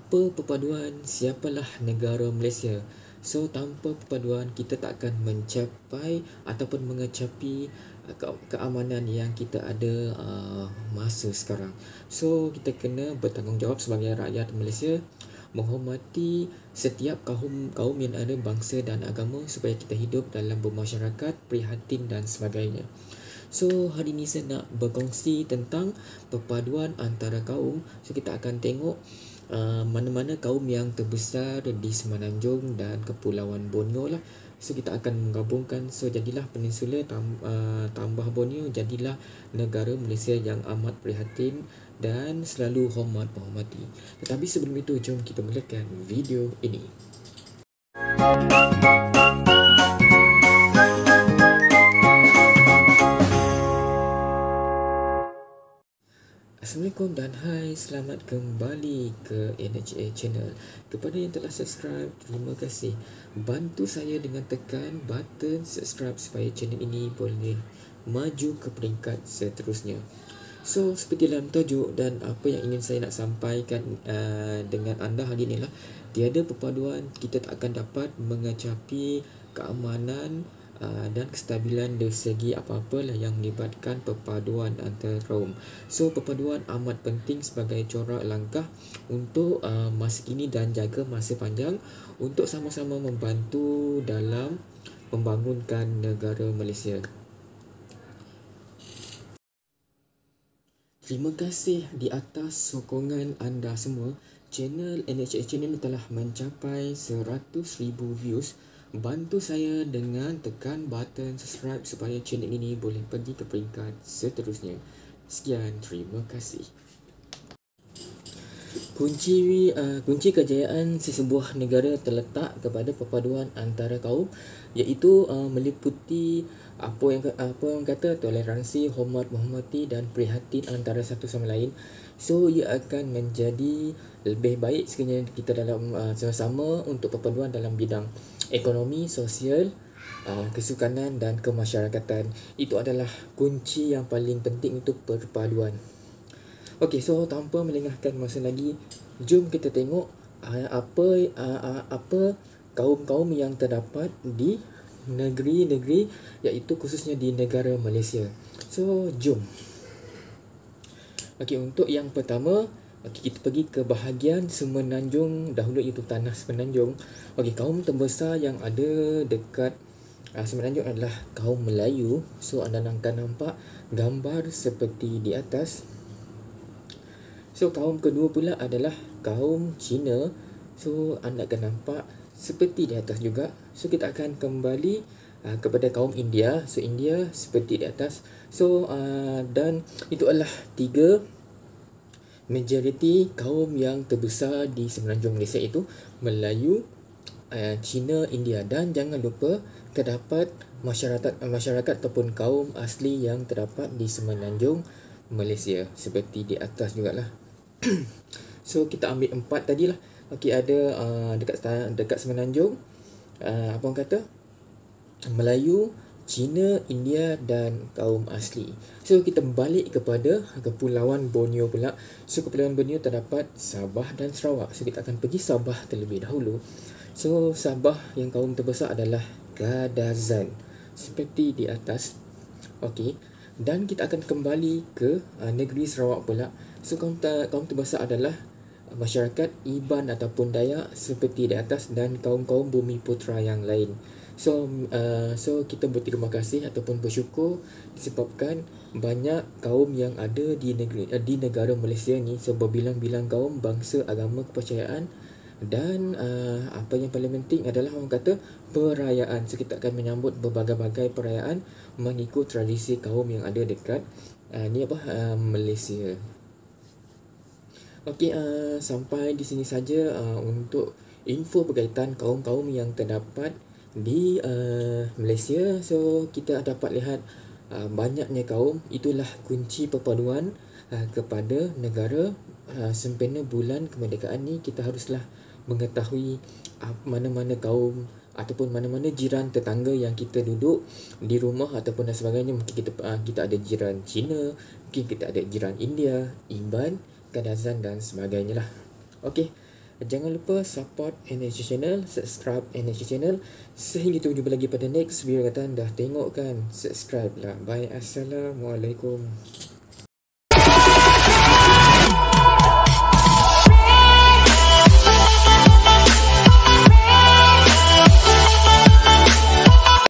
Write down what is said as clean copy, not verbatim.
tanpa perpaduan, siapalah negara Malaysia? So, tanpa perpaduan, kita tak akan mencapai ataupun mengecapi keamanan yang kita ada masa sekarang. So, kita kena bertanggungjawab sebagai rakyat Malaysia, menghormati setiap kaum yang ada, bangsa dan agama, supaya kita hidup dalam bermasyarakat, prihatin dan sebagainya. So, hari ni saya nak berkongsi tentang perpaduan antara kaum. So, kita akan tengok mana-mana kaum yang terbesar di Semenanjung dan Kepulauan Borneo lah. So, kita akan menggabungkan. So, jadilah Peninsula tambah Borneo, jadilah negara Malaysia yang amat prihatin dan selalu hormat menghormati. Tetapi sebelum itu, jom kita mulakan video ini. Assalamualaikum dan hai, selamat kembali ke NHA Channel. Kepada yang telah subscribe, terima kasih. Bantu saya dengan tekan button subscribe supaya channel ini boleh maju ke peringkat seterusnya. So, seperti dalam tajuk dan apa yang ingin saya nak sampaikan dengan anda hari ini lah, tiada perpaduan, kita tak akan dapat mengecapi keamanan dan kestabilan dari segi apa-apalah yang melibatkan perpaduan antara kaum. So, perpaduan amat penting sebagai corak langkah untuk masa kini dan jaga masa panjang untuk sama-sama membantu dalam membangunkan negara Malaysia. Terima kasih di atas sokongan anda semua. Channel NHA Channel telah mencapai 100,000 views. Bantu saya dengan tekan button subscribe supaya channel ini boleh pergi ke peringkat seterusnya. Sekian, terima kasih. Kunci kejayaan sesebuah negara terletak kepada perpaduan antara kaum, iaitu meliputi apa yang kata toleransi, hormat menghormati dan prihatin antara satu sama lain. So, ia akan menjadi lebih baik sekiranya kita dalam sama-sama untuk perpaduan dalam bidang ekonomi, sosial, kesukanan dan kemasyarakatan. Itu adalah kunci yang paling penting untuk perpaduan. Okey, so tanpa melengahkan masa lagi, jom kita tengok apa kaum-kaum yang terdapat di negeri-negeri, iaitu khususnya di negara Malaysia. So, jom. Okey, untuk yang pertama, kita pergi ke bahagian Semenanjung dahulu, iaitu tanah Semenanjung. Okey, kaum terbesar yang ada dekat Semenanjung adalah kaum Melayu. So, anda akan nampak gambar seperti di atas. So, kaum kedua pula adalah kaum Cina. So, anda akan nampak seperti di atas juga. So, kita akan kembali kepada kaum India. So, India seperti di atas. So, dan itu adalah tiga majoriti kaum yang terbesar di Semenanjung Malaysia, itu Melayu, Cina, India. Dan jangan lupa terdapat masyarakat ataupun kaum asli yang terdapat di Semenanjung Malaysia seperti di atas jugalah. So, kita ambil 4 tadi lah. Okey, ada dekat Semenanjung, apa orang kata, Melayu, Cina, India dan kaum asli. So, kita balik kepada Kepulauan Borneo pula. So, Kepulauan Borneo terdapat Sabah dan Sarawak. So, kita akan pergi Sabah terlebih dahulu. So, Sabah yang kaum terbesar adalah Kadazan seperti di atas. Okey, dan kita akan kembali ke negeri Sarawak pula. So, kaum terbesar adalah masyarakat Iban ataupun Dayak seperti di atas, dan kaum-kaum Bumi Putera yang lain. So, kita berterima kasih ataupun bersyukur disebabkan banyak kaum yang ada di negara Malaysia ni. So, berbilang-bilang kaum, bangsa, agama, kepercayaan, dan apa yang paling penting adalah orang kata perayaan. So, kita akan menyambut berbagai-bagai perayaan mengikut tradisi kaum yang ada dekat Malaysia. Okey, sampai di sini saja untuk info berkaitan kaum-kaum yang terdapat di Malaysia. So, kita dapat lihat banyaknya kaum. Itulah kunci perpaduan kepada negara. Sempena bulan kemerdekaan ni, kita haruslah mengetahui mana-mana kaum ataupun mana-mana jiran tetangga yang kita duduk di rumah ataupun dan sebagainya. Mungkin kita ada jiran Cina, mungkin kita ada jiran India, Iban, Kadazan dan sebagainya lah. Okey, Jangan lupa support NHC Channel, subscribe NHC Channel. Sehingga kita jumpa lagi pada next video. Kata dah tengok kan, subscribe lah. Bye, assalamualaikum.